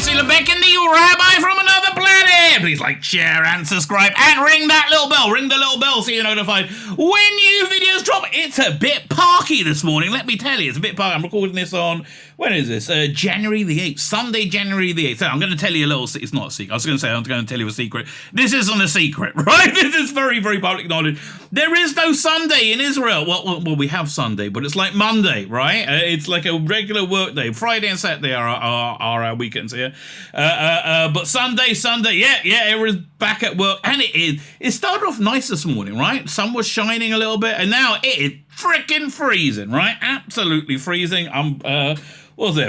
Tzvi Lebetkin, the Rabbi from another planet. Please like, share, and subscribe, and ring that little bell. Ring the little bell so you're notified when new videos drop. It's a bit parky this morning, let me tell you. It's a bit parky. I'm recording this on, when is this? January the 8th. Sunday, January the 8th. So I'm going to tell you a little, it's not a secret. I was going to say I'm going to tell you a secret. This isn't a secret, right? This is very, very public knowledge. There is no Sunday in Israel. Well, we have Sunday, but it's like Monday, right? It's like a regular work day. Friday and Saturday are our weekends here. But Sunday, yeah, everyone's back at work. And it started off nice this morning, right? Sun was shining a little bit, and now it is freaking freezing, right? Absolutely freezing.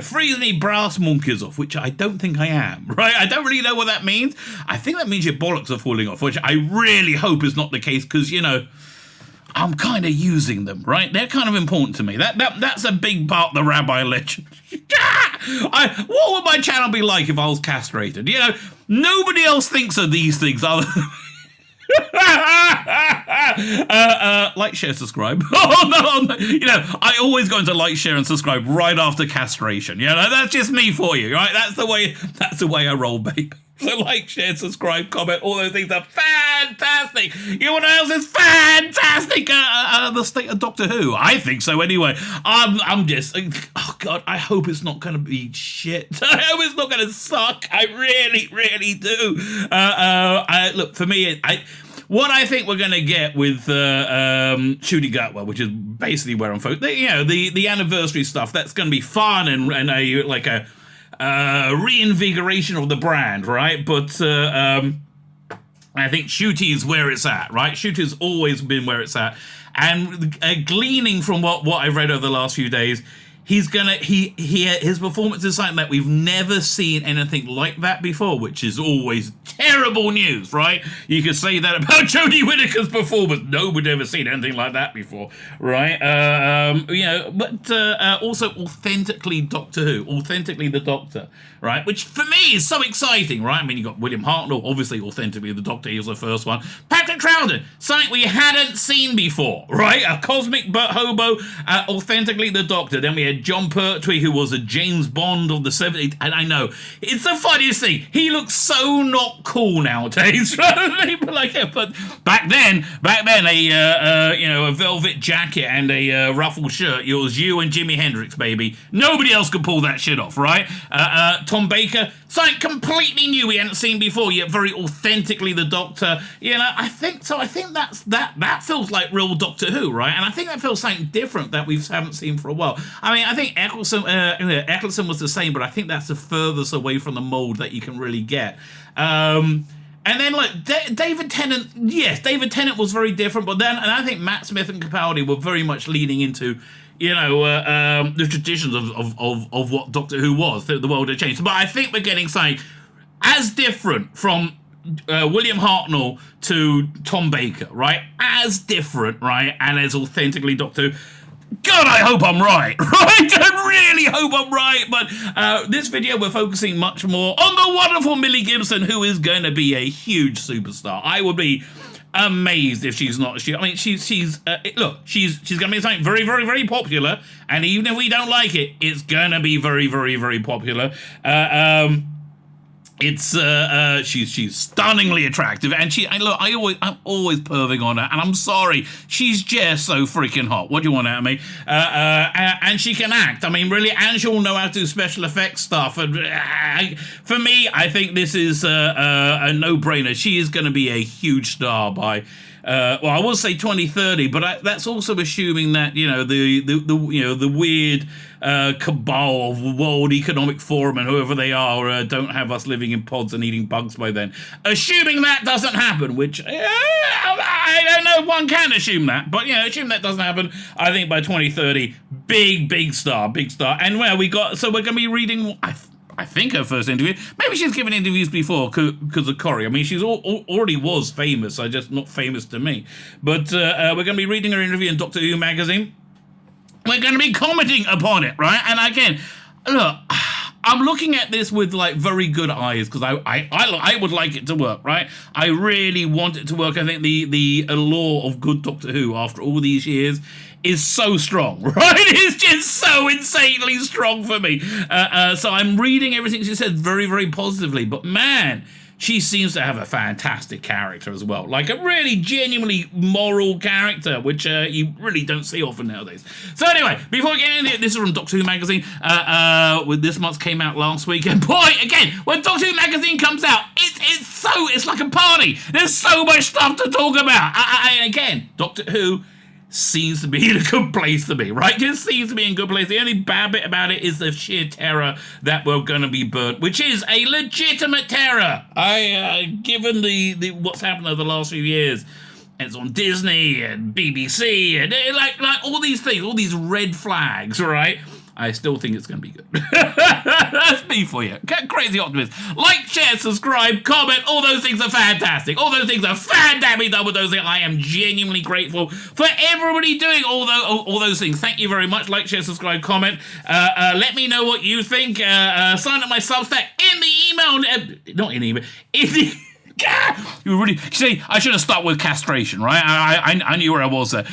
Freezing me brass monkeys off, which I don't think I am, right? I don't really know what that means. I think that means your bollocks are falling off, which I really hope is not the case, because, you know, I'm kind of using them, right? They're kind of important to me. That's a big part of the Rabbi legend. What would my channel be like if I was castrated? You know, nobody else thinks of these things other than like, share, subscribe. Oh no, you know, I always go into like, share, and subscribe right after castration. You know, that's just me for you, right? That's the way I roll, baby. So like, share, subscribe, comment, all those things are fantastic. You know what else is fantastic? The state of Doctor Who. I think so anyway. I'm just, oh God, I hope it's not going to be shit. I hope it's not going to suck. I really, really do. Look, for me, what I think we're going to get with Shooty Gutwell, which is basically where I'm focused, you know, the anniversary stuff, that's going to be fun and a reinvigoration of the brand, right? But I think Shooty is where it's at, right? Shooty's always been where it's at. And gleaning from what I've read over the last few days, his performance is something that we've never seen anything like that before, which is always terrible news, right? You could say that about Jodie Whittaker's performance. Nobody's ever seen anything like that before, right? Also authentically Doctor Who, authentically the Doctor, right? Which for me is so exciting, right? I mean, you got William Hartnell, obviously authentically the Doctor. He was the first one. Patrick Troughton, something we hadn't seen before, right? A cosmic hobo, authentically the Doctor. Then we had John Pertwee, who was a James Bond of the 70s, and I know, it's the funniest thing, he looks so not cool nowadays, right? But back then, a velvet jacket and a ruffled shirt, it was you and Jimi Hendrix, baby. Nobody else could pull that shit off, right? Tom Baker, something completely new we hadn't seen before, yet very authentically the Doctor. You know, I think that feels like real Doctor Who, right? And I think that feels something different that we haven't seen for a while. I mean, I think Eccleston was the same, but I think that's the furthest away from the mold that you can really get. And then, like, David Tennant, yes, David Tennant was very different, but then, and I think Matt Smith and Capaldi were very much leaning into, the traditions of what Doctor Who was. The world had changed. But I think we're getting something as different from William Hartnell to Tom Baker, right? As different, right? And as authentically Doctor Who. God, I hope I'm right, right? I really hope I'm right. But this video, we're focusing much more on the wonderful Millie Gibson, who is going to be a huge superstar. I would be amazed if she's not. She's going to be something very, very, very popular. And even if we don't like it, it's going to be very, very, very popular. She's stunningly attractive, and I'm always perving on her, and I'm sorry, she's just so freaking hot. What do you want out of me? And she can act. I mean, really, and she'll know how to do special effects stuff. And for me, I think this is a no-brainer. She is going to be a huge star by. I will say 2030, but that's also assuming that the weird cabal of World Economic Forum and whoever they are don't have us living in pods and eating bugs by then. Assuming that doesn't happen, which I don't know if one can assume that, but assume that doesn't happen. I think by 2030, big star, and we're going to be reading. I think her first interview. Maybe she's given interviews before because of Corrie. I mean, she's already was famous. I just not famous to me. But we're going to be reading her interview in Doctor Who magazine. We're going to be commenting upon it, right? And again, look, I'm looking at this with like very good eyes because I would like it to work, right? I really want it to work. I think the allure of good Doctor Who after all these years is so strong, right? It's just so insanely strong for me. So I'm reading everything she said very, very positively. But man, she seems to have a fantastic character as well. Like a really genuinely moral character, which you really don't see often nowadays. So anyway, before we get into it, this is from Doctor Who magazine. This month's came out last week. And boy, again, when Doctor Who magazine comes out, it's like a party. There's so much stuff to talk about. Again, Doctor Who seems to be in a good place to be, right? Just seems to be in a good place. The only bad bit about it is the sheer terror that we're going to be burnt, which is a legitimate terror. Given the what's happened over the last few years, it's on Disney and BBC and like all these things, all these red flags, right? I still think it's going to be good. That's me for you. Crazy optimist. Like, share, subscribe, comment. All those things are fantastic. All those things are fan-damn done with those things. I am genuinely grateful for everybody doing all those things. Thank you very much. Like, share, subscribe, comment. Let me know what you think. Sign up my Substack in the email. Not in the email. In the... You really see. I should have started with castration, right? I knew where I was there.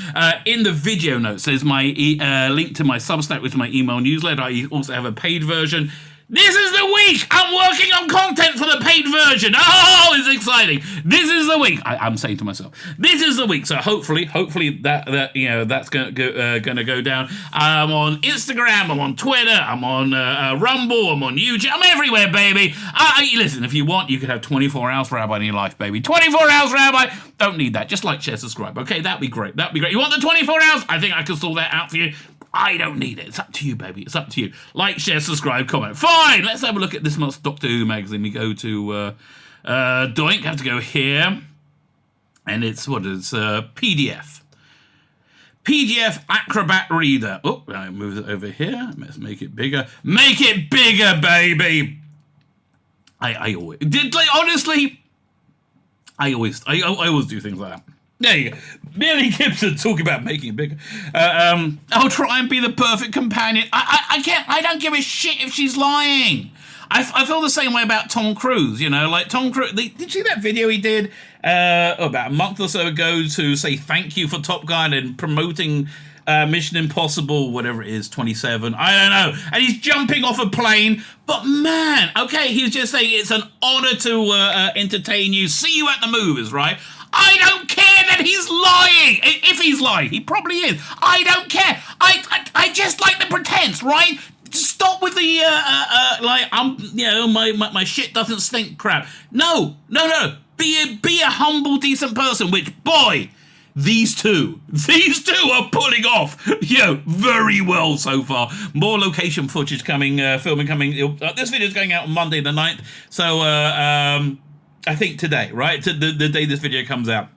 In the video notes, there's my link to my Substack, which is my email newsletter. I also have a paid version. This is the week I'm working on content for the paid version. Oh, it's exciting. This is the week. I'm saying to myself, this is the week. So hopefully that's gonna go down. I'm on Instagram. I'm on Twitter. I'm on Rumble. I'm on YouTube. I'm everywhere, baby. Listen, if you want, you could have 24 hours Rabbi in your life, baby. 24 hours Rabbi. Don't need that. Just like, share, subscribe. Okay, that'd be great. That'd be great. You want the 24 hours? I think I can sort that out for you. I don't need it. It's up to you, baby. It's up to you. Like, share, subscribe, comment. Fine. Let's have a look at this month's Doctor Who magazine. We go to Doink. Have to go here. And it's PDF. PDF Acrobat Reader. Oh, I move it over here. Let's make it bigger. Make it bigger, baby. I always do things like that. There you go. Millie Gibson talking about making it bigger. I'll try and be the perfect companion. I don't give a shit if she's lying. I feel the same way about Tom Cruise, like Tom Cruise. Did you see that video he did about a month or so ago to say thank you for Top Gun and promoting Mission Impossible, whatever it is, 27. I don't know. And he's jumping off a plane. But man, okay, he was just saying it's an honor to entertain you. See you at the movies, right? I don't care that he's lying. If he's lying, he probably is. I don't care. I just like the pretense, right? Stop with the my shit doesn't stink crap. No. Be a humble, decent person. Which, boy, these two are pulling off, very well so far. More location footage coming, filming coming. This video is going out on Monday the 9th. So. I think today, right? The day this video comes out.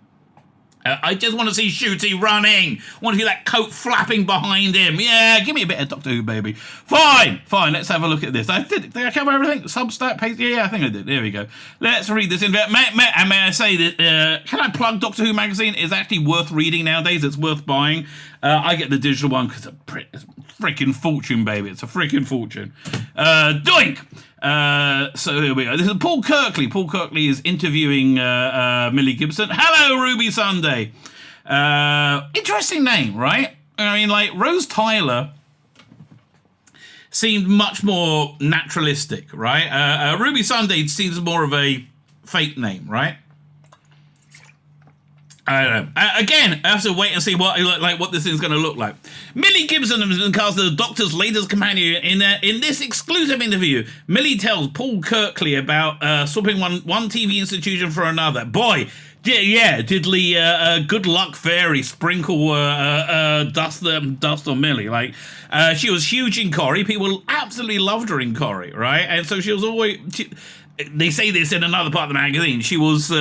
I just want to see Shooty running. I want to see that coat flapping behind him. Yeah, give me a bit of Doctor Who, baby. Fine. Let's have a look at this. Did I cover everything? Substack, page? Yeah, I think I did. There we go. Let's read this in. May I say that, can I plug Doctor Who magazine? It's actually worth reading nowadays. It's worth buying. I get the digital one because it's a freaking fortune, baby. It's a freaking fortune. Doink! So here we go. This is Paul Kirkley. Paul Kirkley is interviewing Millie Gibson. Hello, Ruby Sunday. Interesting name, right? I mean, like, Rose Tyler seemed much more naturalistic, right? Ruby Sunday seems more of a fake name, right? I don't know. Again, I have to wait and see what this thing's going to look like. Millie Gibson has been cast as the Doctor's latest companion in this exclusive interview. Millie tells Paul Kirkley about swapping one TV institution for another. Boy, diddly good luck fairy sprinkle dust on Millie. Like, she was huge in Corrie. People absolutely loved her in Corrie, right? And so she was always. They say this in another part of the magazine. She was.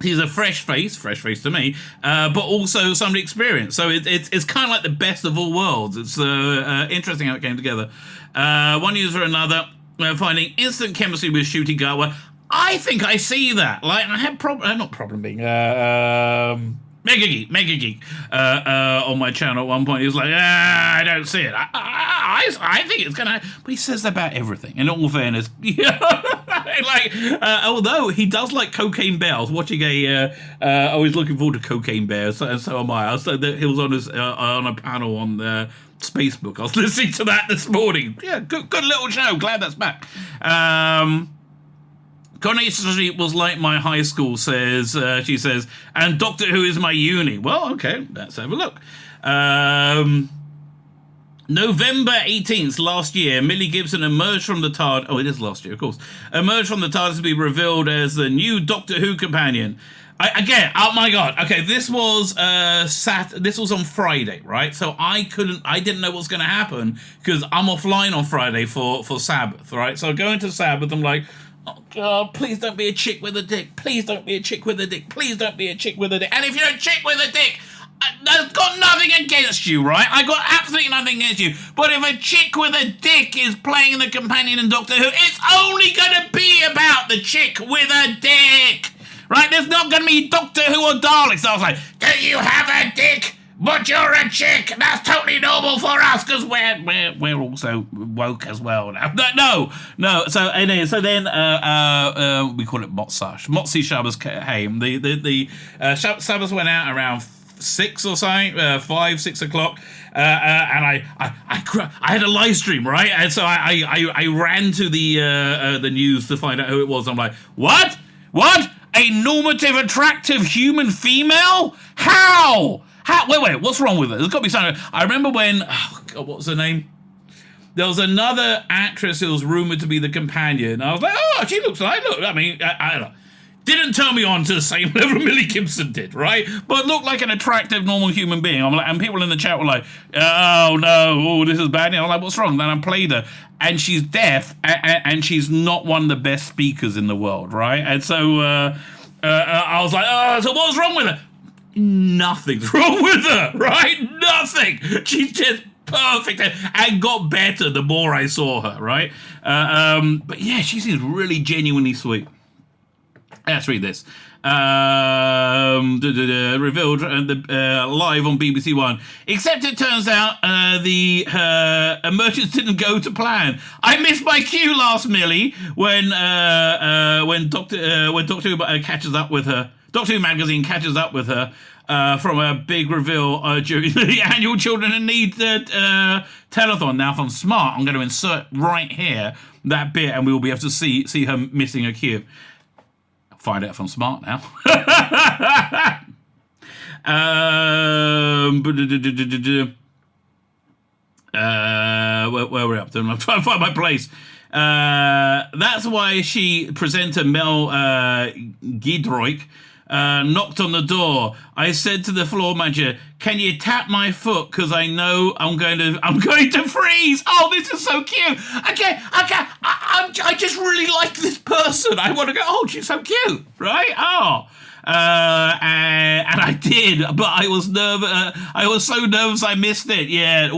He's a fresh face to me, but also some experience. So it's kind of like the best of all worlds. It's interesting how it came together. One user or another, finding instant chemistry with Shooty Gawa. I think I see that. Like, I had Mega Geek on my channel at one point. He was like, I don't see it. I think it's gonna. But he says that about everything. In all fairness, Although he does like Cocaine Bear. I was watching I was looking forward to Cocaine Bear, and so am I. So he was on a panel on Spacebook. I was listening to that this morning. Yeah, good little show. Glad that's back. Karney Shomron was like my high school, she says, and Doctor Who is my uni. Well, okay, let's have a look. November 18th last year, Millie Gibson emerged from the TARDIS. Oh, it is last year, of course. Emerged from the TARDIS to be revealed as the new Doctor Who companion. Again, oh my God. Okay, this was this was on Friday, right? So I didn't know what was going to happen because I'm offline on Friday for Sabbath, right? So I go into Sabbath, I'm like, oh God, please don't be a chick with a dick. Please don't be a chick with a dick. Please don't be a chick with a dick. And if you're a chick with a dick, I've got nothing against you, right? I got absolutely nothing against you. But if a chick with a dick is playing the companion in Doctor Who, it's only going to be about the chick with a dick, right? There's not going to be Doctor Who or Daleks. So I was like, do you have a dick? But you're a chick. That's totally normal for us because we're also woke as well now. No. So anyway, so then we call it Motzi Shabbos came. The Shabbos went out around 6 or something, 5-6 o'clock, and I had a live stream, right? And so I ran to the news to find out who it was. I'm like, what? A normative, attractive human female? How? Wait, what's wrong with it? There's got to be something. I remember when, oh God, what was her name? There was another actress who was rumored to be the companion. I was like, oh, she looks like, I don't know. Didn't turn me on to the same level Millie Gibson did, right? But looked like an attractive, normal human being. I'm like, and people in the chat were like, oh no, this is bad. And I'm like, what's wrong? Then I played her, and she's deaf, and she's not one of the best speakers in the world, right? And so I was like, oh, so what was wrong with her? Nothing's wrong with her, right? Nothing. She's just perfect and got better the more I saw her, right? But yeah, she seems really genuinely sweet. Let's read this. Revealed live on BBC One. Except it turns out the emergence didn't go to plan. I missed my cue last Millie when Doctor Who catches up with her. Doctor Who magazine catches up with her from a big reveal during the annual Children in Need telethon. Now, if I'm smart, I'm going to insert right here that bit, and we will be able to see her missing a cue. Find out if I'm smart now. Where we're up to? I'm trying to find my place. That's why presenter Mel Giedroyc knocked on the door. I said to the floor manager, "Can you tap my foot? Because I know I'm going to freeze." Oh, this is so cute. I just really like this person. I want to go. Oh, she's so cute, right? Oh. And I did, but I was nervous. I was so nervous I missed it. Yeah,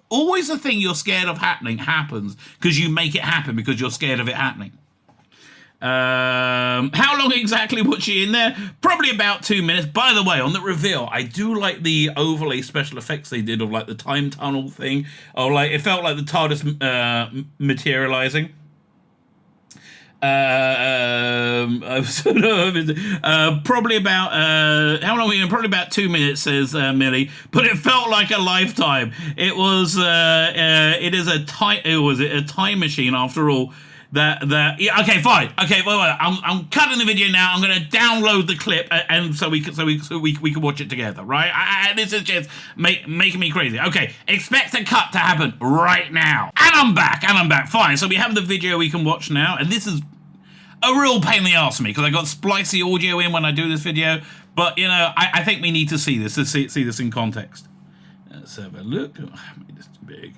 always the thing you're scared of happening happens because you make it happen because you're scared of it happening. How long exactly was she in there? Probably about 2 minutes. By the way, on the reveal, I do like the overlay special effects they did of like the time tunnel thing. Or like it felt like the TARDIS materializing. Probably about how long? Probably about 2 minutes, says Millie. But it felt like a lifetime. It was. It is a time. Was it a time machine after all? Yeah, okay, fine. Okay, wait. I'm cutting the video now. I'm going to download the clip, and so we can watch it together, right? This is just making me crazy. Okay, expect a cut to happen right now, and I'm back. Fine. So we have the video we can watch now, and this is a real pain in the arse for me because I got splicey audio in when I do this video. But you know, I think we need to see this see this in context. Let's have a look. Oh, I made this too big.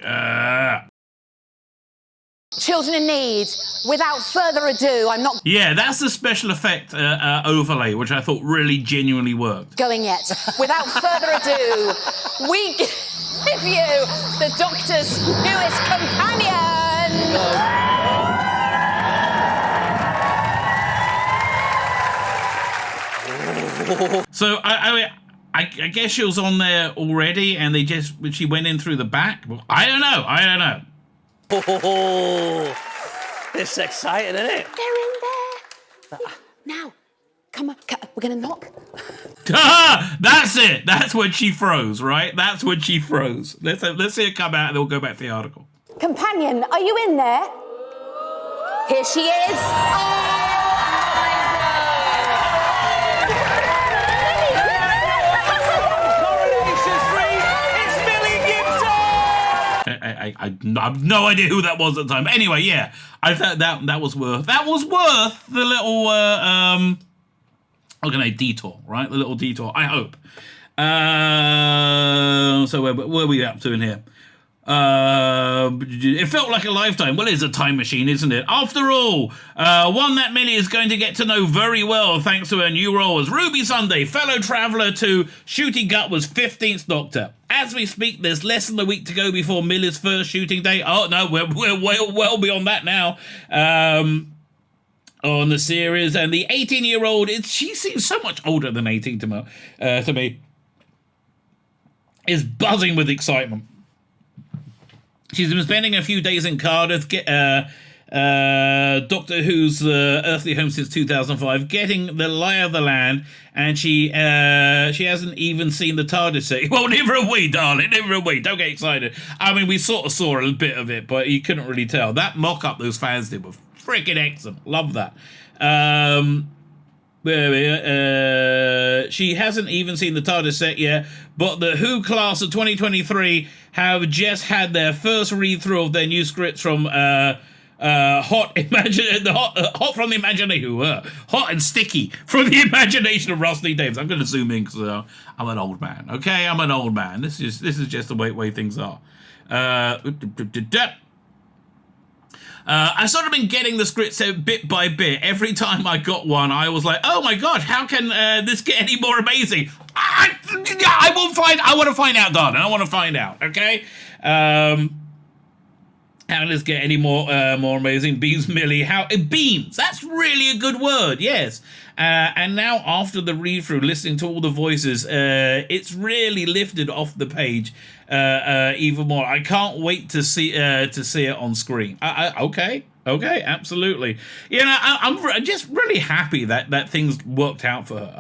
Children in need. Without further ado, I'm not... Yeah, that's the special effect overlay, which I thought really genuinely worked. ...going yet. Without further ado, we give you the Doctor's newest companion! So, I guess she was on there already, and she went in through the back? I don't know. It's exciting, isn't it? They're in there. Now, come on, we're going to knock. That's it. That's when she froze, right? That's when she froze. Let's see it come out and then we'll go back to the article. Companion, are you in there? Here she is. I have no idea who that was at the time. Anyway, yeah, I thought that was worth the little detour, right? The little detour. I hope. So where are we up to in here? It felt like a lifetime. Well, it's a time machine, isn't it? After all, one that Millie is going to get to know very well thanks to her new role as Ruby Sunday, fellow traveller to Shooty Gutwood's 15th Doctor. As we speak, there's less than a week to go before Millie's first shooting day. Oh no, we're well beyond that now. On the series, and the 18-year-old, she seems so much older than 18 to me, is buzzing with excitement. She's been spending a few days in Cardiff, Doctor Who's earthly home since 2005, getting the lie of the land, and she hasn't even seen the TARDIS set. Well, neither have we, darling, neither have we. Don't get excited. I mean, we sort of saw a bit of it, but you couldn't really tell. That mock-up those fans did was freaking excellent. Love that. She hasn't even seen the TARDIS set yet, but the Who class of 2023 have just had their first read-through of their new scripts from hot and sticky from the imagination of Rusty Davis. I'm going to zoom in because I'm an old man. Okay, I'm an old man. This is just the way things are. I've sort of been getting the scripts bit by bit. Every time I got one, I was like, oh my gosh, how can this get any more amazing? I want to find out, darling. I want to find out, okay? How can this get any more amazing? Beams Millie. How it beams. That's really a good word, yes. And now after the read-through, listening to all the voices, it's really lifted off the page even more. I can't wait to see it on screen. Okay, absolutely. You know, I'm just really happy that things worked out for her.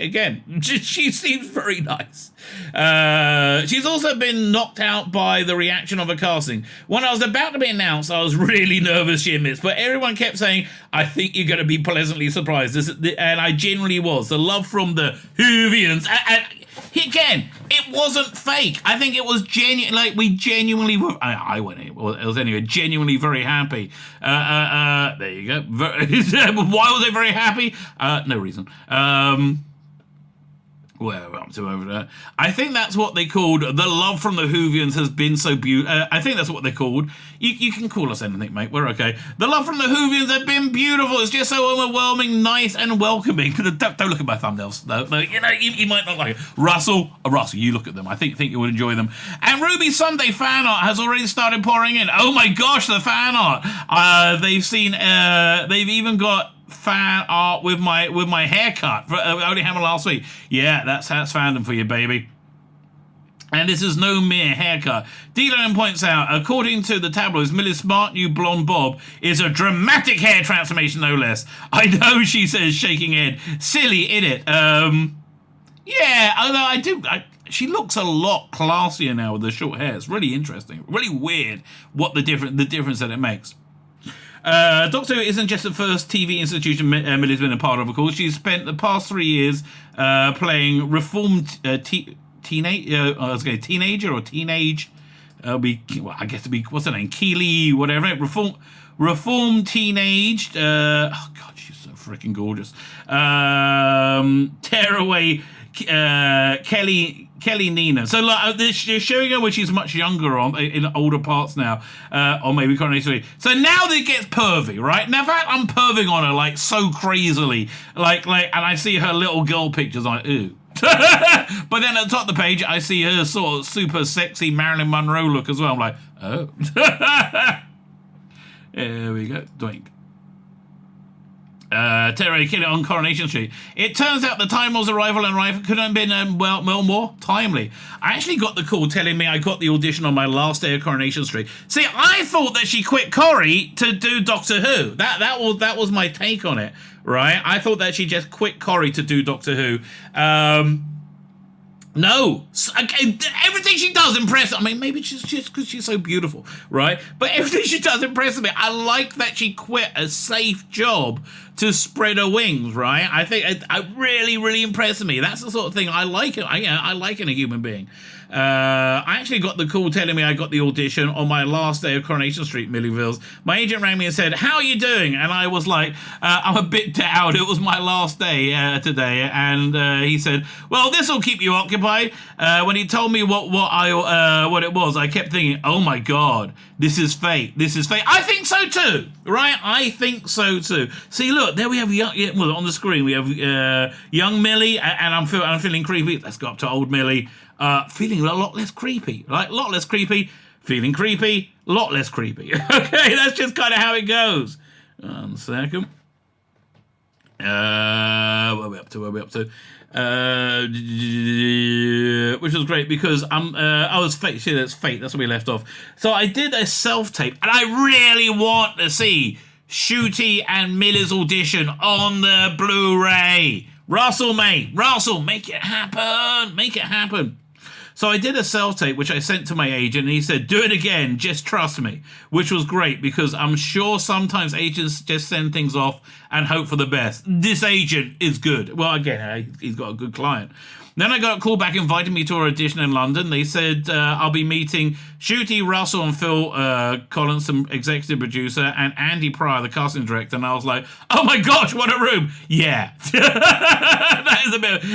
Again, she seems very nice. She's also been knocked out by the reaction of her casting. When I was about to be announced, I was really nervous, she admits, but everyone kept saying, I think you're going to be pleasantly surprised. And I genuinely was. The love from the Whovians. And again, it wasn't fake. I think it was genuine. Like, we genuinely were. I went in. Well, it was anyway. Genuinely very happy. There you go. Why was I very happy? No reason. Where we're up to over there. I think that's what they called the love from the Whovians has been so beautiful. I think that's what they called. You can call us anything, mate. We're okay. The love from the Whovians have been beautiful. It's just so overwhelming, nice, and welcoming. Don't look at my thumbnails, though. No, you know, you might not like it. Russell, you look at them. I think you would enjoy them. And Ruby Sunday fan art has already started pouring in. Oh my gosh, the fan art. They've even got fan art with my haircut for Only Hammer last week. Yeah, that's fandom for you, baby. And this is no mere haircut. Dylan points out, according to the tabloids, Millie's smart new blonde bob is a dramatic hair transformation, no less. I know, she says, shaking head. Silly, innit? Yeah, although she looks a lot classier now with the short hair. It's really interesting. Really weird what the difference that it makes. Doctor Who isn't just the first TV institution Millie's been a part of course. She's spent the past 3 years playing reformed teenager or teenage. I guess to be, what's her name? Keely, whatever. Reformed teenaged. Oh God, she's so freaking gorgeous. Tearaway Kelly Nina. So like they're showing her when she's much younger in older parts now, or maybe Karney Shomron. So now it gets pervy, right? Now that I'm perving on her like so crazily, like, and I see her little girl pictures, I'm like, ooh. But then at the top of the page, I see her sort of super sexy Marilyn Monroe look as well. I'm like, oh. There we go. Doink. Terry Killer on Coronation Street. It turns out the Time Lord's arrival and arrival couldn't have been well more timely. I actually got the call telling me I got the audition on my last day of Coronation Street. See, I thought that she quit Corrie to do Doctor Who. That was my take on it, right? I thought that she just quit Corrie to do Doctor Who. No, okay, everything she does impresses. I mean, maybe she's just because she's so beautiful, right? But everything she does impresses me. I like that she quit a safe job to spread her wings, right? I think it really, really impresses me. That's the sort of thing I like. I like in a human being. I actually got the call telling me I got the audition on my last day of Coronation Street, Millievilles. My agent rang me and said, "How are you doing?" And I was like, "I'm a bit down. It was my last day today." And he said, "Well, this will keep you occupied." When he told me what it was, I kept thinking, "Oh my God, this is fate. This is fate." I think so too, right? I think so too. See, look, there we have on the screen we have young Millie, and I'm feeling creepy. Let's go up to old Millie. Feeling a lot less creepy, right? A lot less creepy, feeling creepy, a lot less creepy. Okay, that's just kind of how it goes. 1 second. Where are we up to? Which was great because I was fate. See, that's fate. That's where we left off. So I did a self-tape, and I really want to see Shooty and Millie's audition on the Blu-ray. Russell, make it happen. So I did a self-tape, which I sent to my agent, and he said, "Do it again, just trust me," which was great because I'm sure sometimes agents just send things off and hope for the best. This agent is good. Well, again, he's got a good client. Then I got a call back inviting me to an audition in London. They said I'll be meeting Shooty, Russell, and Phil Collins, some executive producer, and Andy Pryor, the casting director. And I was like, "Oh my gosh, what a room!" Yeah, that is a bit.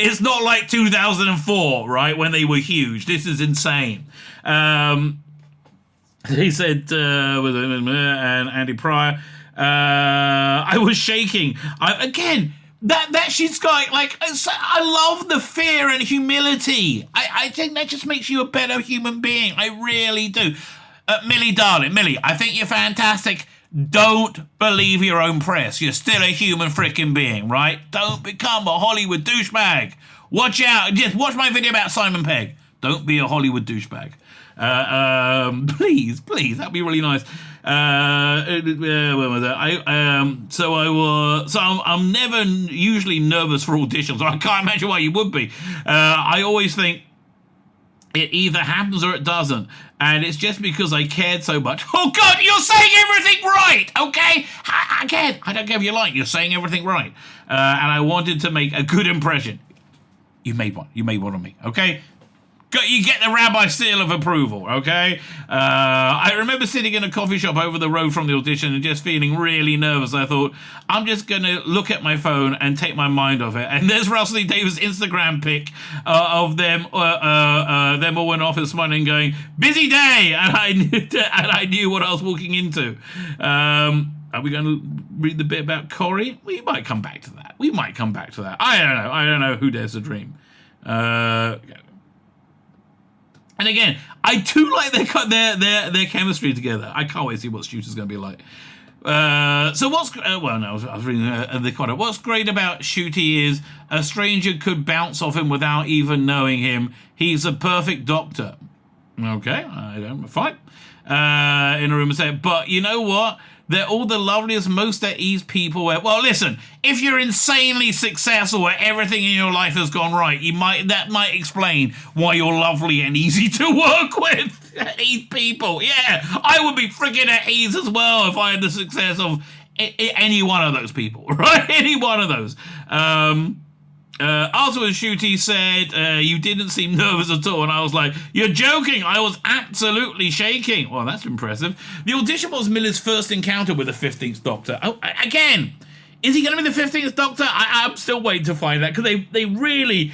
It's not like 2004, right, when they were huge. This is insane. He said with and Andy Pryor, I was shaking. That she's got, like, I love the fear and humility. I think that just makes you a better human being. I really do. Millie, darling, Millie, I think you're fantastic. Don't believe your own press. You're still a human freaking being, right? Don't become a Hollywood douchebag. Watch out. Just watch my video about Simon Pegg. Don't be a Hollywood douchebag. Please, that'd be really nice. Where was it? I'm never usually nervous for auditions. I can't imagine why you would be. I always think it either happens or it doesn't, and it's just because I cared so much. Oh God, you're saying everything right, okay? Again, I don't care if you like. You're saying everything right, and I wanted to make a good impression. You made one. You made one of me, okay? You get the Rabbi seal of approval, okay? I remember sitting in a coffee shop over the road from the audition and just feeling really nervous. I thought, I'm just going to look at my phone and take my mind off it. And there's Russell Lee Davis' Instagram pic of them all in office smiling, going, "Busy day!" And I knew what I was walking into. Are we going to read the bit about Corrie? We might come back to that. I don't know. Who dares to dream? And again, I do like their chemistry together. I can't wait to see what Shooter's going to be like. I was reading the comment. What's great about Shooty is a stranger could bounce off him without even knowing him. He's a perfect doctor. Okay, fine. In a room and say, but you know what? They're all the loveliest, most at ease people. Well, listen, if you're insanely successful where everything in your life has gone right, that might explain why you're lovely and easy to work with. Ease people, yeah. I would be freaking at ease as well if I had the success of any one of those people, right? Any one of those. Afterwards, Shooty said, "You didn't seem nervous at all." And I was like, "You're joking. I was absolutely shaking." Well, that's impressive. The audition was Miller's first encounter with the 15th Doctor. Oh, again, is he going to be the 15th Doctor? I'm still waiting to find that, because they really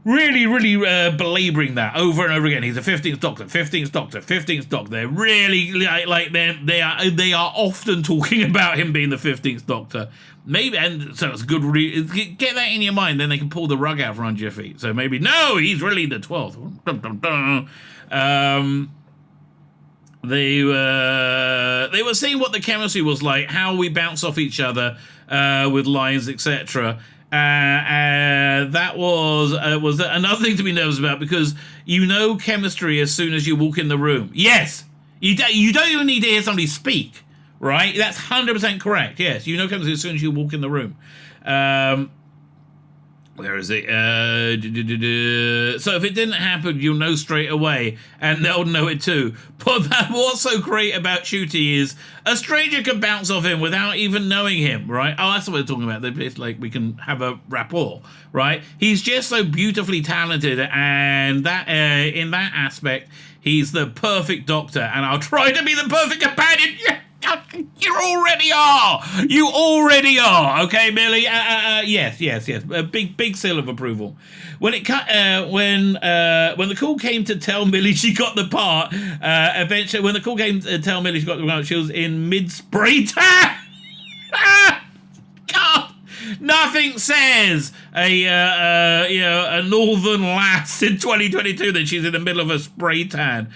belaboring that over and over again. He's the 15th Doctor, 15th Doctor, 15th Doctor. They're really they are often talking about him being the 15th Doctor. Maybe, and so it's good. Get that in your mind, then they can pull the rug out from under your feet. So maybe, no, he's really the 12th. they were seeing what the chemistry was like, how we bounce off each other with lines, etc. That was another thing to be nervous about, because you know chemistry as soon as you walk in the room. Yes, you don't even need to hear somebody speak, right? That's 100% correct. Yes, you know chemistry as soon as you walk in the room. Where is it? So if it didn't happen, you'll know straight away, and they'll know it too. But what's so great about Shooty is a stranger can bounce off him without even knowing him, right? Oh, that's what we're talking about. It's like we can have a rapport, right? He's just so beautifully talented, and that in that aspect, he's the perfect doctor, and I'll try to be the perfect companion. You already are. You already are. Okay, Millie. Yes. A big seal of approval. When the call came to tell Millie she got the part, eventually, when the call came to tell Millie she got the part, she was in mid spray tan. God, nothing says a northern lass in 2022 that she's in the middle of a spray tan.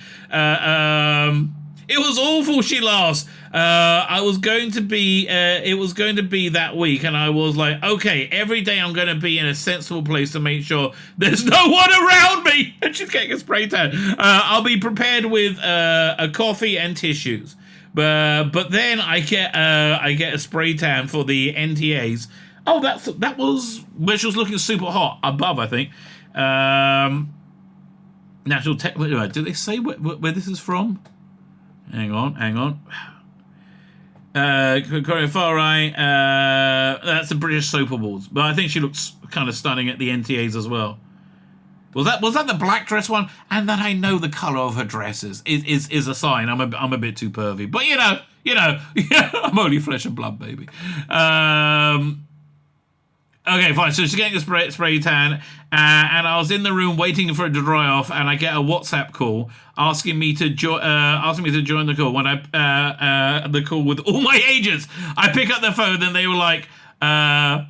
It was awful, she laughs. It was going to be that week, and I was like, okay, every day I'm going to be in a sensible place to make sure there's no one around me. And she's getting a spray tan. I'll be prepared with a coffee and tissues. But then I get a spray tan for the NTAs. Oh, that was where she was looking super hot above, I think. Natural tech. Did they say where this is from? Hang on. Far right. That's the British Soap Awards, but I think she looks kind of stunning at the NTAs as well. Was that the black dress one? And that I know the colour of her dresses is a sign. I'm a bit too pervy, but you know, I'm only flesh and blood, baby. Okay, fine. So she's getting a spray tan, and I was in the room waiting for it to dry off, and I get a WhatsApp call asking me to join the call. When I the call with all my agents, I pick up the phone, and they were like, "Are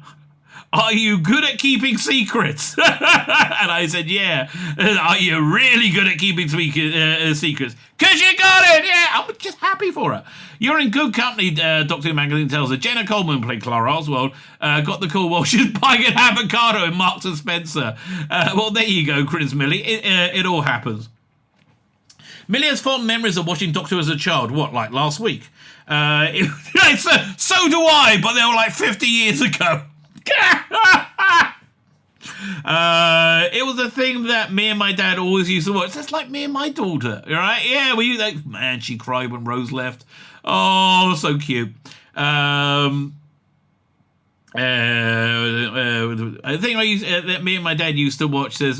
you good at keeping secrets?" And I said, "Yeah." "Are you really good at keeping secrets?" "'Cause you got it." Yeah, I'm just happy for her. "You're in good company," Doctor Who Magazine tells her. Jenna Coleman, played Clara Oswald, got the call while she's buying an avocado in Marks and Spencer. Well, there you go, Chris Millie. It all happens. Millie has fond memories of watching Doctor Who as a child. What, like last week? So do I, but they were like 50 years ago. It was a thing that me and my dad always used to watch. That's like me and my daughter, right? Yeah, we like, man, she cried when Rose left. Oh, so cute. I think that me and my dad used to watch this.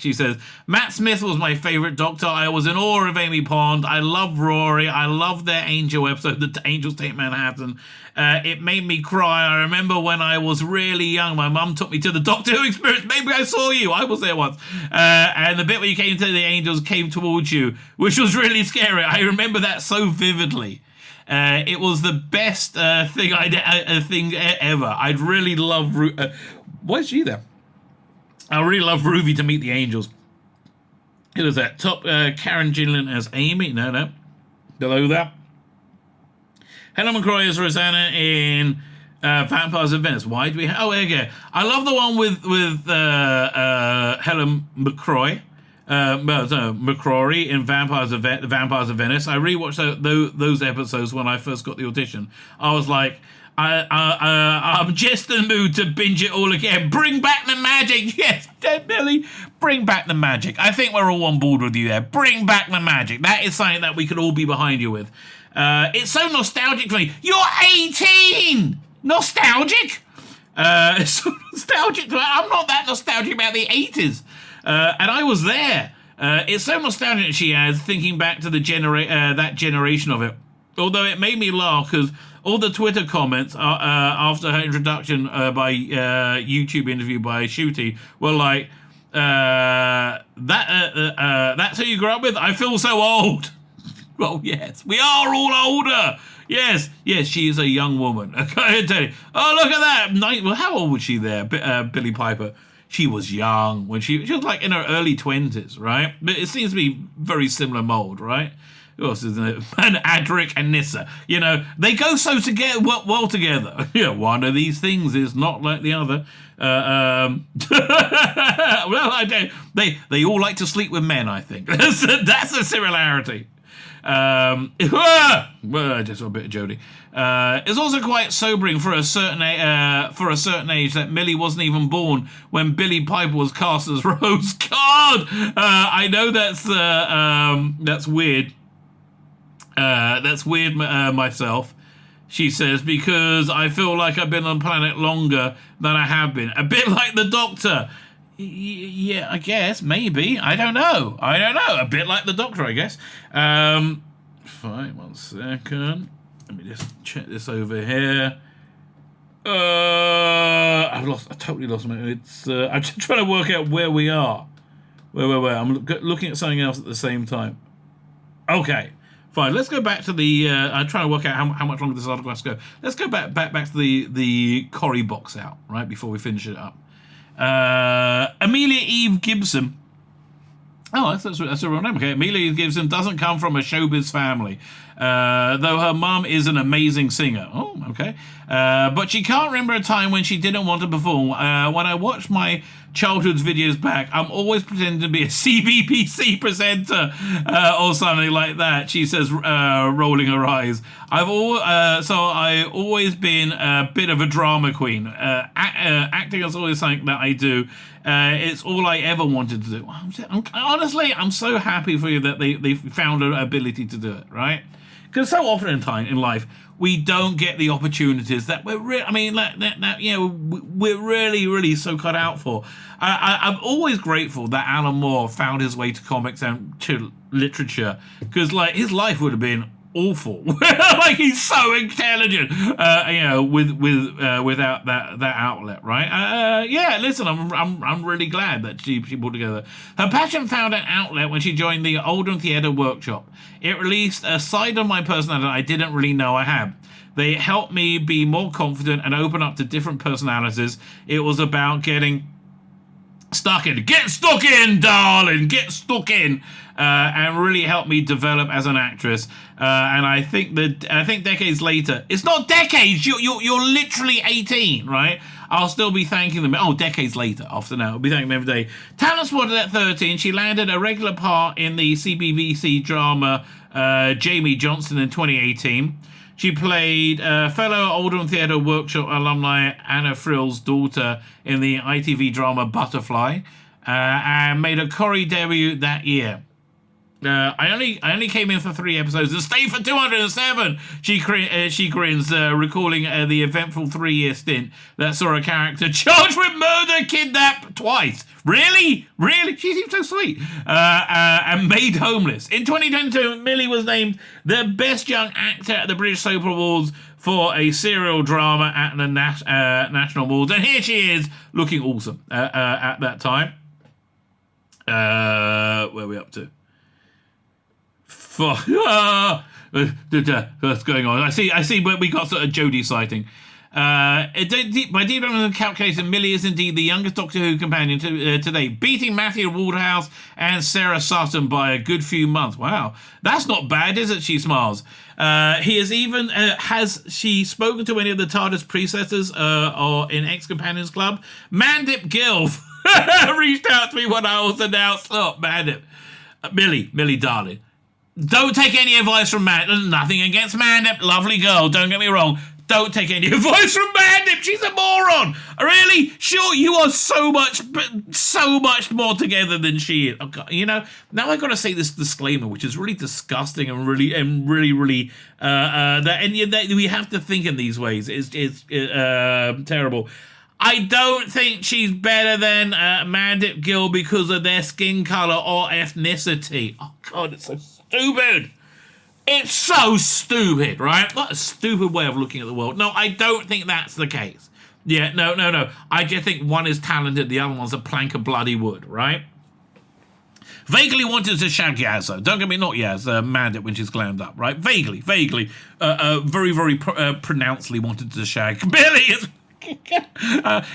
She says, Matt Smith was my favourite Doctor. I was in awe of Amy Pond. I love Rory. I love their Angel episode, the Angels Take Manhattan. It made me cry. I remember when I was really young, my mum took me to the Doctor Who experience. Maybe I saw you. I was there once. And the bit where you came to the Angels came towards you, which was really scary. I remember that so vividly. It was the best thing ever. I'd really love... why is she there? I really love Ruby to meet the Angels. Who was that? Top Karen Gillan as Amy? No. Below that. Helen McCrory as Rosanna in Vampires of Venice. Why do we... Oh, okay. I love the one with Helen McCrory. McCrory in Vampires of Venice. I rewatched those episodes when I first got the audition. I was like, I'm just in the mood to binge it all again. Bring back the magic. Yes, Billy, bring back the magic. I think we're all on board with you there. Bring back the magic. That is something that we could all be behind you with. It's so nostalgic for me. You're 18! Nostalgic? It's so nostalgic. I'm not that nostalgic about the 80s. And I was there. It's so nostalgic, she adds, thinking back to the that generation of it. Although it made me laugh because all the Twitter comments after her introduction by YouTube interview by Shooty were like, that's who you grew up with? I feel so old. Well, yes, we are all older. Yes, she is a young woman. I tell you. Oh, look at that. Well, how old was she there, Billie Piper? She was young when she was like in her early 20s, right? But it seems to be very similar mold, right? who else isn't it? And Adric and Nissa. You know, they go so together, well together. Yeah, one of these things is not like the other. Well, I don't. They all like to sleep with men, I think. That's a similarity. Well, just a bit of Jodie. It's also quite sobering for a certain age that Millie wasn't even born when Billie Piper was cast as Rose. God, I know that's weird. That's weird myself. She says, because I feel like I've been on the planet longer than I have been. A bit like the Doctor. Yeah, I guess, maybe. I don't know. A bit like the Doctor, I guess. Fine, 1 second. Let me just check this over here. I totally lost my... I'm just trying to work out where we are. Where? I'm looking at something else at the same time. Okay. Fine, let's go back to the... I'm trying to work out how much longer this article has to go. Let's go back to the Corrie box out, right, before we finish it up. Amelia Eve Gibson. Oh, that's a real name. Okay, Amelia Eve Gibson doesn't come from a showbiz family, though her mum is an amazing singer. Oh, okay. But she can't remember a time when she didn't want to perform. When I watch my childhood's videos back, I'm always pretending to be a CBBC presenter or something like that. She says, rolling her eyes. I've always been a bit of a drama queen. Acting is always something that I do. It's all I ever wanted to do. Honestly, I'm so happy for you that they found an ability to do it, right? Because so often in life, we don't get the opportunities that we're we're really so cut out for. I'm always grateful that Alan Moore found his way to comics and to literature, because like his life would have been awful. Like he's so intelligent, without that outlet, right? Listen, I'm really glad that she pulled together. Her passion found an outlet when she joined the Oldham Theatre Workshop. It released a side of my personality I didn't really know I had. They helped me be more confident and open up to different personalities. It was about getting stuck in. Get stuck in, darling. Get stuck in. And really helped me develop as an actress. And I think decades later, it's not decades. You're literally 18, right? I'll still be thanking them. Oh, decades later, after now, I'll be thanking them every day. Talent spotted at 13. She landed a regular part in the CBBC drama Jamie Johnson in 2018. She played fellow Oldham Theatre Workshop alumni Anna Frill's daughter in the ITV drama Butterfly, and made a Corrie debut that year. I only came in for 3 episodes and stayed for 207. She grins, recalling the eventful 3-year stint that saw a character charged with murder, kidnapped twice. Really? She seems so sweet. And made homeless. In 2022, Millie was named the best young actor at the British Soap Awards for a serial drama at the National Awards, and here she is, looking awesome at that time. Where are we up to? What's going on? I see. We got sort of Jodie sighting. By deep calculation, Millie is indeed the youngest Doctor Who companion today, beating Matthew Waldhouse and Sarah Sutton by a good few months. Wow, that's not bad, is it? She smiles. Has she spoken to any of the TARDIS predecessors or in Ex-Companions Club? Mandip Gill reached out to me when I was announced. Oh, Mandip. Millie, darling. Don't take any advice from Mandip. Nothing against Mandip. Lovely girl, don't get me wrong. Don't take any advice from Mandip. She's a moron. Really? Sure, you are so much more together than she is. Okay, you know, now I've got to say this disclaimer, which is really disgusting and really that we have to think in these ways. It's terrible. I don't think she's better than Mandip Gill because of their skin colour or ethnicity. Oh, God, it's so stupid. It's so stupid, right? What a stupid way of looking at the world. No, I don't think that's the case. Yeah, no. I just think one is talented, the other one's a plank of bloody wood, right? Vaguely wanted to shag Yaz, though. Don't get me, not Yaz, Mandip when she's glammed up, right? Vaguely, very pronouncedly wanted to shag Billy.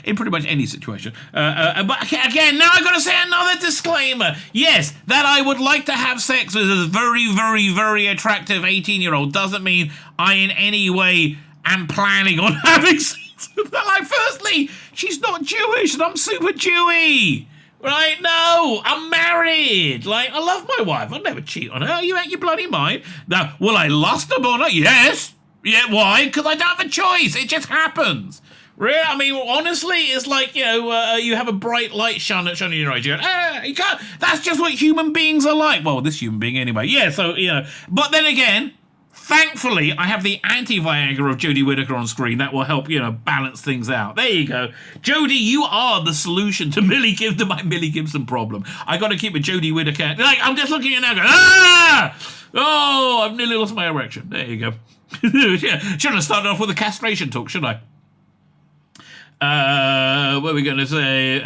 In pretty much any situation. But again, now I've got to say another disclaimer. Yes, that I would like to have sex with a very, very, very attractive 18-year-old doesn't mean I in any way am planning on having sex with her. Like, firstly, she's not Jewish and I'm super Jewy. Right? No, I'm married. Like, I love my wife. I'll never cheat on her. Are you out your bloody mind? Now, will I lust upon her? Yes. Yeah, why? Because I don't have a choice. It just happens. Really? I mean, honestly, it's like, you have a bright light shone in your eyes. You go, you can't. That's just what human beings are like. Well, this human being anyway. Yeah, so, But then again, thankfully, I have the anti-Viagra of Jodie Whittaker on screen. That will help, balance things out. There you go. Jodie, you are the solution to my Millie Gibson problem. I got to keep with Jodie Whittaker. Like, I'm just looking at her now going, oh, I've nearly lost my erection. There you go. Yeah, shouldn't have started off with a castration talk, should I? What are we going to say?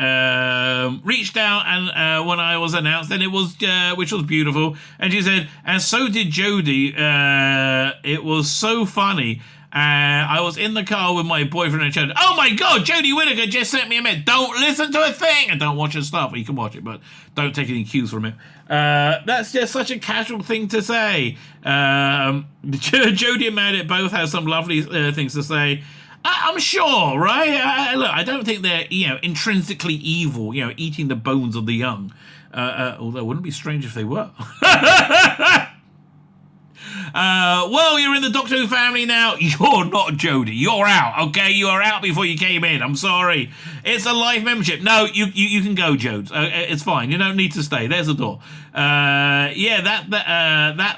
Reached out and when I was announced, and it was which was beautiful. And she said, and so did Jodie. It was so funny. I was in the car with my boyfriend and said, "Oh my God, Jodie Whittaker just sent me a message. Don't listen to a thing and don't watch her stuff. You can watch it, but don't take any cues from it." That's just such a casual thing to say. Jodie and Maddie both have some lovely things to say. I'm sure, right? Look, I don't think they're, intrinsically evil, eating the bones of the young. Although it wouldn't be strange if they were. Well, you're in the Doctor Who family now. You're not Jodie. You're out, okay? You are out before you came in. I'm sorry. It's a life membership. No, you can go, Jodes. It's fine. You don't need to stay. There's the door. That's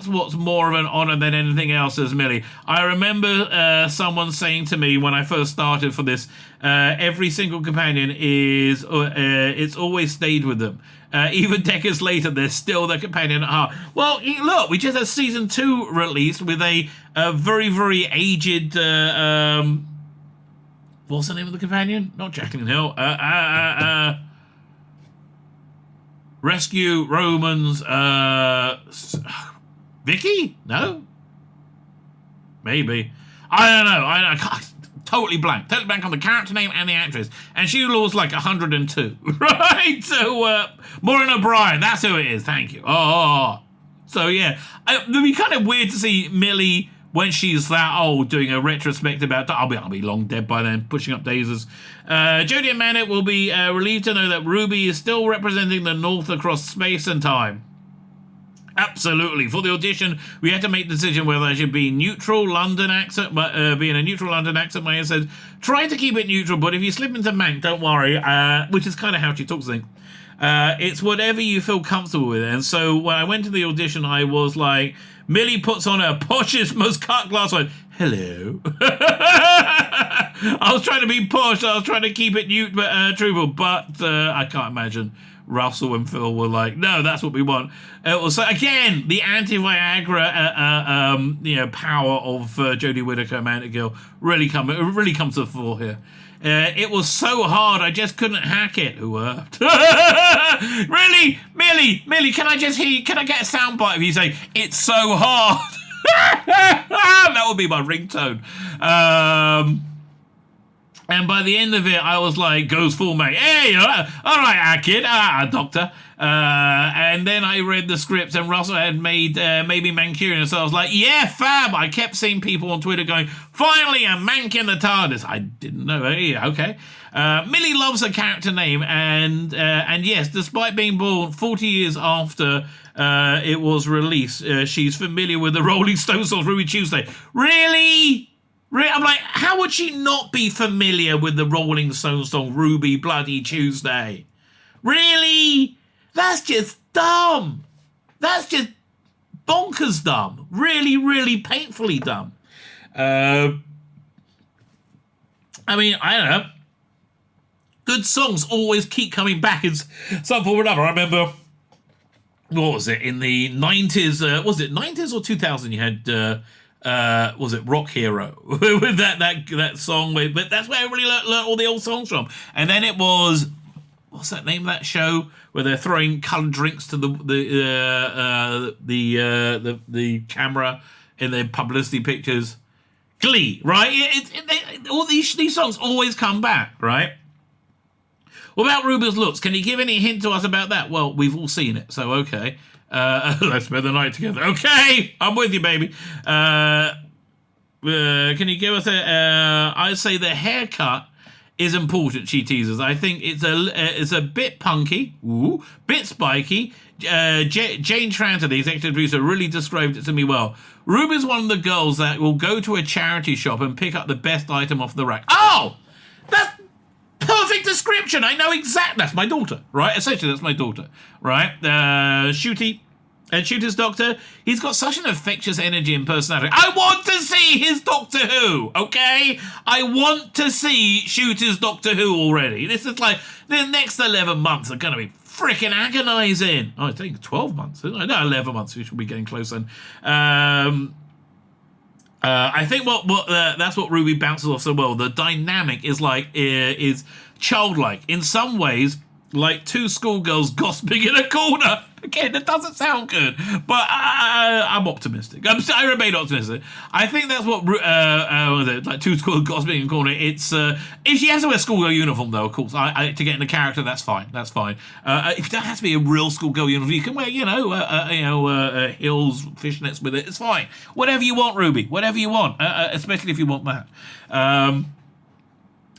what's more of an honour than anything else, says Millie. I remember someone saying to me when I first started for this, every single companion is, it's always stayed with them. Even decades later, they're still their companion at heart. Well, look, we just had season 2 released with a very, very aged. What's the name of the companion? Not Jacqueline Hill. Rescue Romans. Vicky? No. Maybe. I don't know. I can't. Totally blank on the character name and the actress. And she was like 102, right? So, Maureen O'Brien, that's who it is, thank you. So yeah, it'd be kind of weird to see Millie, when she's that old, doing a retrospective about, I'll be long dead by then, pushing up daisies. Jodie and Manet will be relieved to know that Ruby is still representing the North across space and time. Absolutely. For the audition, we had to make the decision whether I should be neutral London accent, be in a neutral London accent. Maya said, try to keep it neutral, but if you slip into Manc, don't worry, which is kind of how she talks, I think. It's whatever you feel comfortable with. And so when I went to the audition, I was like, Millie puts on her poshest, most cut glass one. Hello. I was trying to be posh. I was trying to keep it truthful, but I can't imagine Russell and Phil were like, no, that's what we want. It was, again, the anti-Viagra power of Jodie Whittaker, Amanda Gill, really comes to the fore here. It was so hard, I just couldn't hack it. Who worked? Really? Millie, can I get a soundbite of you saying, it's so hard? That would be my ringtone. And by the end of it, I was like, goes full mate. Hey, all right, kid, doctor. And then I read the script, and Russell had made maybe Mancunian, so I was like, yeah, fab. I kept seeing people on Twitter going, finally, a Manc in the TARDIS. I didn't know. Hey, okay. Millie loves her character name, and yes, despite being born 40 years after it was released, she's familiar with the Rolling Stones song Ruby Tuesday. Really? I'm like, how would she not be familiar with the Rolling Stones song Ruby Bloody Tuesday? Really? That's just dumb. That's just bonkers dumb. Really, really painfully dumb. I mean, I don't know. Good songs always keep coming back in some form or another. I remember, what was it, in the 90s, was it 90s or 2000 you had... was it Rock Hero with that song? But that's where I really learned all the old songs from. And then it was, what's that name of that show where they're throwing coloured drinks to the camera in their publicity pictures? Glee, right? All these songs always come back, right? What about Ruby's looks? Can you give any hint to us about that? Well, we've all seen it, so okay. Let's spend the night together. Okay, I'm with you, baby. Can you give us I'd say the haircut is important, she teases. I think it's a bit punky, bit spiky. Jane Tranter, the executive producer, really described it to me well. Ruby's one of the girls that will go to a charity shop and pick up the best item off the rack. Oh! That's perfect description. I know exactly. That's my daughter, right? Essentially, that's my daughter, right? Shooty. And Shooter's Doctor, he's got such an infectious energy and personality. I want to see his Doctor Who, okay? I want to see Shooter's Doctor Who already. This is like, the next 11 months are going to be freaking agonizing. Oh, I think 12 months. No, 11 months. We should be getting close then. I think that's what Ruby bounces off so well. The dynamic is is childlike. In some ways, like two schoolgirls gossiping in a corner. Again, that doesn't sound good, but I'm optimistic. I remain optimistic. I think that's what like two schoolgirls gossiping in a corner. It's if she has to wear a schoolgirl uniform, though, of course, to get in the character, that's fine. That's fine. If that has to be a real schoolgirl uniform, you can wear, heels, fishnets with it. It's fine. Whatever you want, Ruby. Whatever you want, especially if you want that.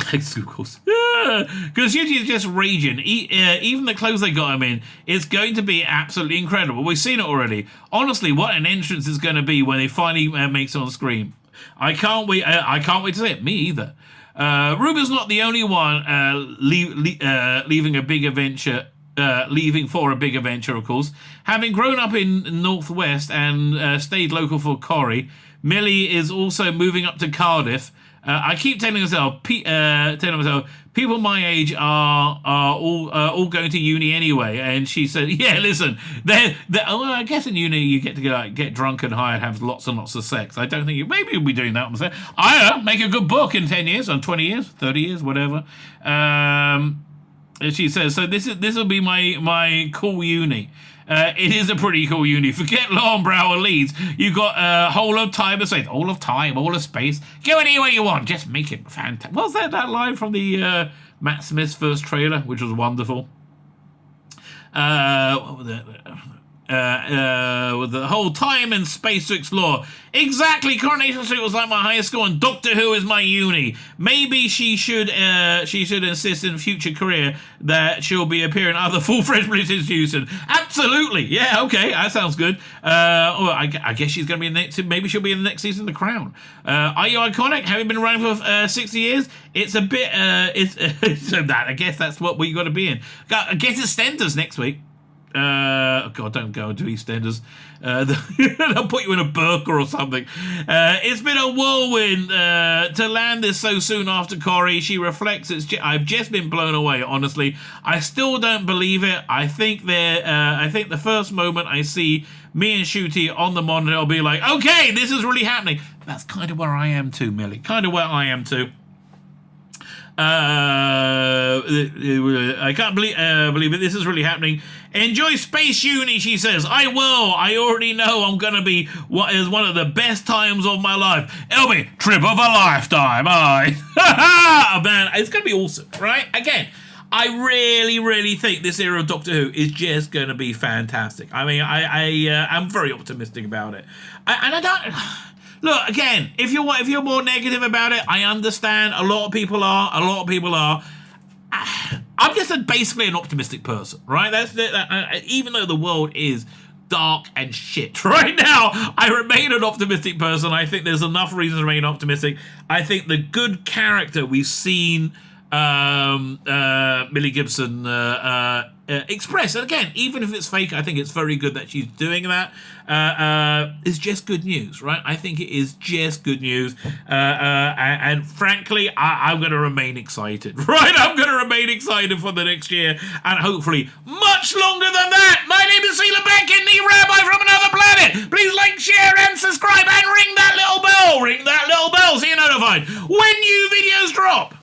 Of course. Because Shooty is just raging. Even the clothes they got him in, it's going to be absolutely incredible. We've seen it already. Honestly, what an entrance is going to be when they finally makes it on screen. I can't wait to see it. Me either. Ruby's not the only one leaving a big adventure. Leaving for a big adventure, of course. Having grown up in Northwest and stayed local for Corrie, Millie is also moving up to Cardiff. I keep telling myself, people my age are all going to uni anyway. And she said, "Yeah, listen, I guess in uni you get to get drunk and high and have lots and lots of sex. I don't think maybe you'll be doing that. I don't know, make a good book in 10 years, or 20 years, 30 years, whatever." She says, "So this will be my cool uni." It is a pretty cool uni. Forget Longbrow or Leeds. You got a whole of time and space. All of time, all of space. Go anywhere you want. Just make it fantastic. What's that line from the Matt Smith's first trailer, which was wonderful? What was it? With the whole time and space to explore. Exactly, Coronation Street was like my high school and Doctor Who is my uni. Maybe she should insist in future career that she'll be appearing in other full-fledged British institutions. Absolutely, yeah, okay, that sounds good. I guess she's going to be in the next, maybe she'll be in the next season of The Crown. Are you iconic? Having been around for 60 years? It's a bit, so that, I guess that's what we got to be in. I guess it's Stenders next week. God, don't go into EastEnders. They'll put you in a burqa or something. It's been a whirlwind to land this so soon after Corrie. She reflects, I've just been blown away, honestly. I still don't believe it. I think the first moment I see me and Shooty on the monitor, I'll be like, okay, this is really happening. That's kind of where I am too, Millie. Kind of where I am too. I can't believe it. This is really happening. Enjoy Space Uni, she says. I will. I already know I'm going to be what is one of the best times of my life. It'll be trip of a lifetime. Oh, man, it's going to be awesome, right? Again, I really, really think this era of Doctor Who is just going to be fantastic. I mean, I'm very optimistic about it. And I don't... Look, again, if you're more negative about it, I understand. A lot of people are. I'm just basically an optimistic person, right? Even though the world is dark and shit right now, I remain an optimistic person. I think there's enough reasons to remain optimistic. I think the good character we've seen Millie Gibson express, and again, even if it's fake, I think it's very good that she's doing that. It's just good news, right? I think it is just good news, and frankly, I'm going to remain excited, right? I'm going to remain excited for the next year, and hopefully much longer than that. My name is Tzvi Lebetkin, the Rabbi from another planet. Please like, share, and subscribe, and ring that little bell. Ring that little bell so you're notified when new videos drop.